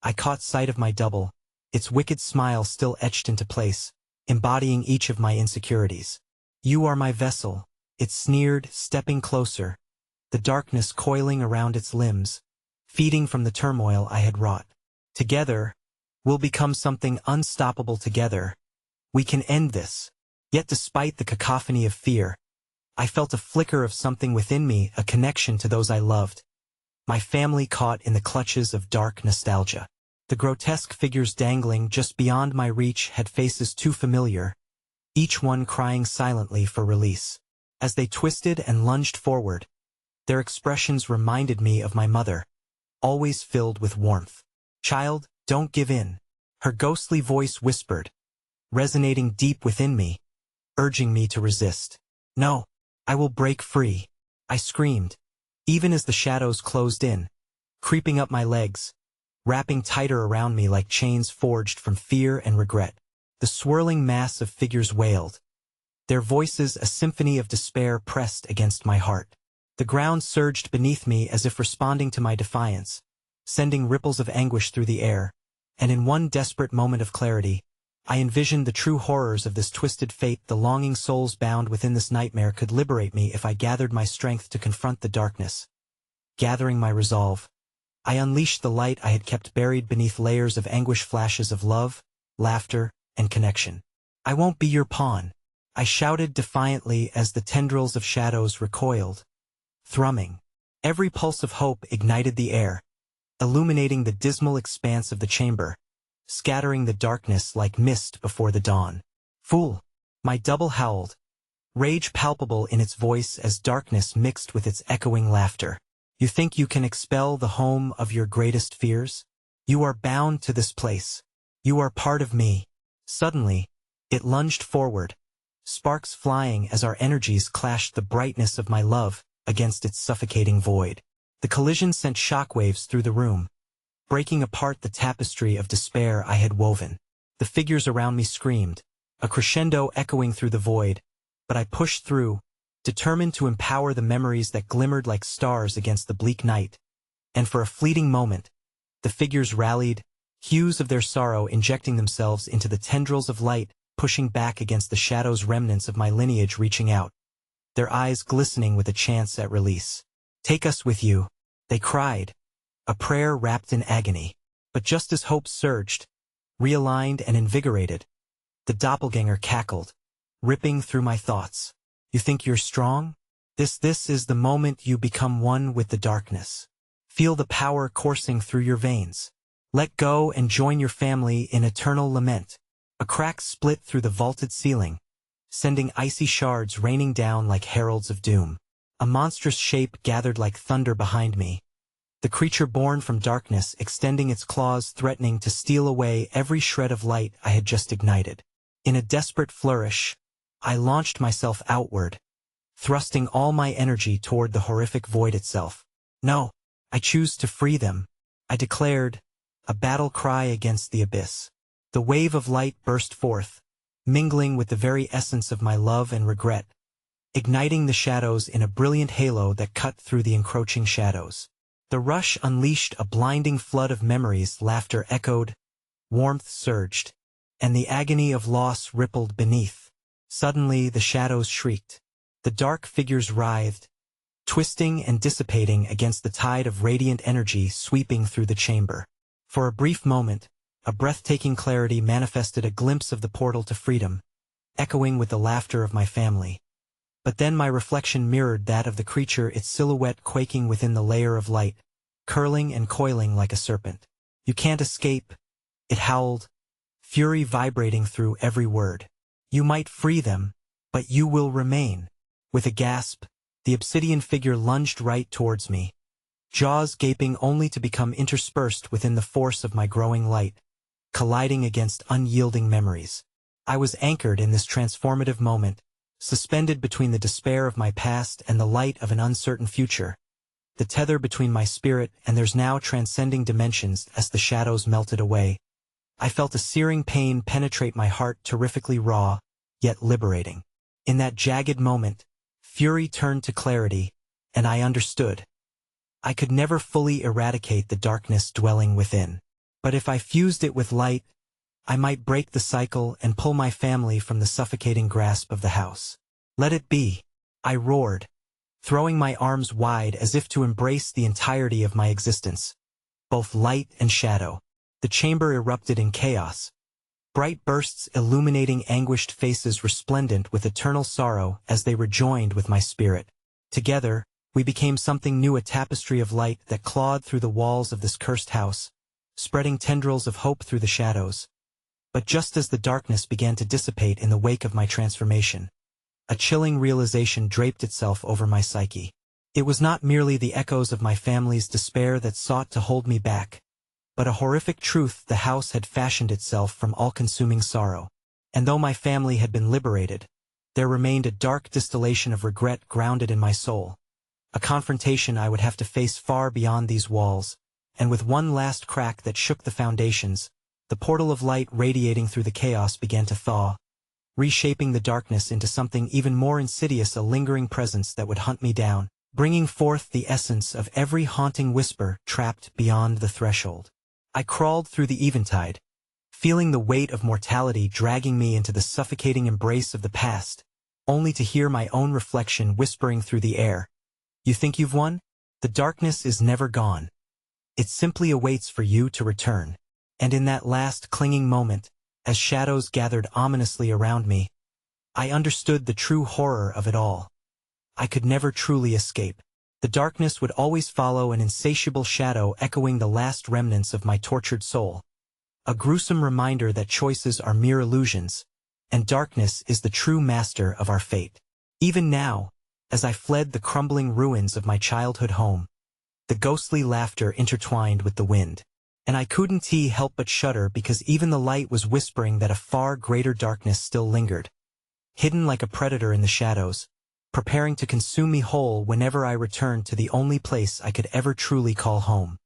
I caught sight of my double, its wicked smile still etched into place, embodying each of my insecurities. You are my vessel, it sneered, stepping closer, the darkness coiling around its limbs, feeding from the turmoil I had wrought. Together, we'll become something unstoppable. Together, we can end this. Yet despite the cacophony of fear, I felt a flicker of something within me, a connection to those I loved. My family caught in the clutches of dark nostalgia. The grotesque figures dangling just beyond my reach had faces too familiar, each one crying silently for release. As they twisted and lunged forward, their expressions reminded me of my mother, always filled with warmth. Child, don't give in, her ghostly voice whispered, resonating deep within me, urging me to resist. No, I will break free, I screamed, even as the shadows closed in, creeping up my legs, wrapping tighter around me like chains forged from fear and regret. The swirling mass of figures wailed, their voices a symphony of despair pressed against my heart. The ground surged beneath me as if responding to my defiance, sending ripples of anguish through the air, and in one desperate moment of clarity, I envisioned the true horrors of this twisted fate. The longing souls bound within this nightmare could liberate me if I gathered my strength to confront the darkness. Gathering my resolve, I unleashed the light I had kept buried beneath layers of anguish, flashes of love, laughter, and connection. I won't be your pawn, I shouted defiantly as the tendrils of shadows recoiled, thrumming. Every pulse of hope ignited the air, illuminating the dismal expanse of the chamber, scattering the darkness like mist before the dawn. Fool! My double howled, rage palpable in its voice as darkness mixed with its echoing laughter. You think you can expel the home of your greatest fears? You are bound to this place. You are part of me. Suddenly, it lunged forward, sparks flying as our energies clashed, the brightness of my love against its suffocating void. The collision sent shockwaves through the room, breaking apart the tapestry of despair I had woven. The figures around me screamed, a crescendo echoing through the void, but I pushed through, determined to empower the memories that glimmered like stars against the bleak night. And for a fleeting moment, the figures rallied, hues of their sorrow injecting themselves into the tendrils of light, pushing back against the shadows, remnants of my lineage reaching out, their eyes glistening with a chance at release. Take us with you, they cried, a prayer wrapped in agony. But just as hope surged, realigned and invigorated, the doppelganger cackled, ripping through my thoughts. You think you're strong? This is the moment you become one with the darkness. Feel the power coursing through your veins. Let go and join your family in eternal lament. A crack split through the vaulted ceiling, sending icy shards raining down like heralds of doom. A monstrous shape gathered like thunder behind me, the creature born from darkness extending its claws, threatening to steal away every shred of light I had just ignited. In a desperate flourish, I launched myself outward, thrusting all my energy toward the horrific void itself. No, I choose to free them, I declared, a battle cry against the abyss. The wave of light burst forth, mingling with the very essence of my love and regret, igniting the shadows in a brilliant halo that cut through the encroaching shadows. The rush unleashed a blinding flood of memories, laughter echoed, warmth surged, and the agony of loss rippled beneath. Suddenly the shadows shrieked. The dark figures writhed, twisting and dissipating against the tide of radiant energy sweeping through the chamber. For a brief moment, a breathtaking clarity manifested, a glimpse of the portal to freedom, echoing with the laughter of my family. But then my reflection mirrored that of the creature, its silhouette quaking within the layer of light, curling and coiling like a serpent. You can't escape, it howled, fury vibrating through every word. You might free them, but you will remain. With a gasp, the obsidian figure lunged right towards me, jaws gaping only to become interspersed within the force of my growing light, colliding against unyielding memories. I was anchored in this transformative moment, suspended between the despair of my past and the light of an uncertain future. The tether between my spirit and theirs now transcending dimensions. As the shadows melted away, I felt a searing pain penetrate my heart, terrifically raw, yet liberating. In that jagged moment, fury turned to clarity, and I understood. I could never fully eradicate the darkness dwelling within. But if I fused it with light, I might break the cycle and pull my family from the suffocating grasp of the house. Let it be, I roared, throwing my arms wide as if to embrace the entirety of my existence. Both light and shadow. The chamber erupted in chaos. Bright bursts illuminating anguished faces resplendent with eternal sorrow as they rejoined with my spirit. Together, we became something new, a tapestry of light that clawed through the walls of this cursed house, spreading tendrils of hope through the shadows. But just as the darkness began to dissipate in the wake of my transformation, a chilling realization draped itself over my psyche. It was not merely the echoes of my family's despair that sought to hold me back, but a horrific truth: the house had fashioned itself from all-consuming sorrow. And though my family had been liberated, there remained a dark distillation of regret grounded in my soul. A confrontation I would have to face far beyond these walls, and with one last crack that shook the foundations, the portal of light radiating through the chaos began to thaw, reshaping the darkness into something even more insidious, a lingering presence that would hunt me down, bringing forth the essence of every haunting whisper trapped beyond the threshold. I crawled through the eventide, feeling the weight of mortality dragging me into the suffocating embrace of the past, only to hear my own reflection whispering through the air. You think you've won? The darkness is never gone. It simply awaits for you to return. And in that last clinging moment, as shadows gathered ominously around me, I understood the true horror of it all. I could never truly escape. The darkness would always follow, an insatiable shadow echoing the last remnants of my tortured soul. A gruesome reminder that choices are mere illusions, and darkness is the true master of our fate. Even now, as I fled the crumbling ruins of my childhood home, the ghostly laughter intertwined with the wind. And I couldn't help but shudder, because even the light was whispering that a far greater darkness still lingered, hidden like a predator in the shadows, preparing to consume me whole whenever I returned to the only place I could ever truly call home.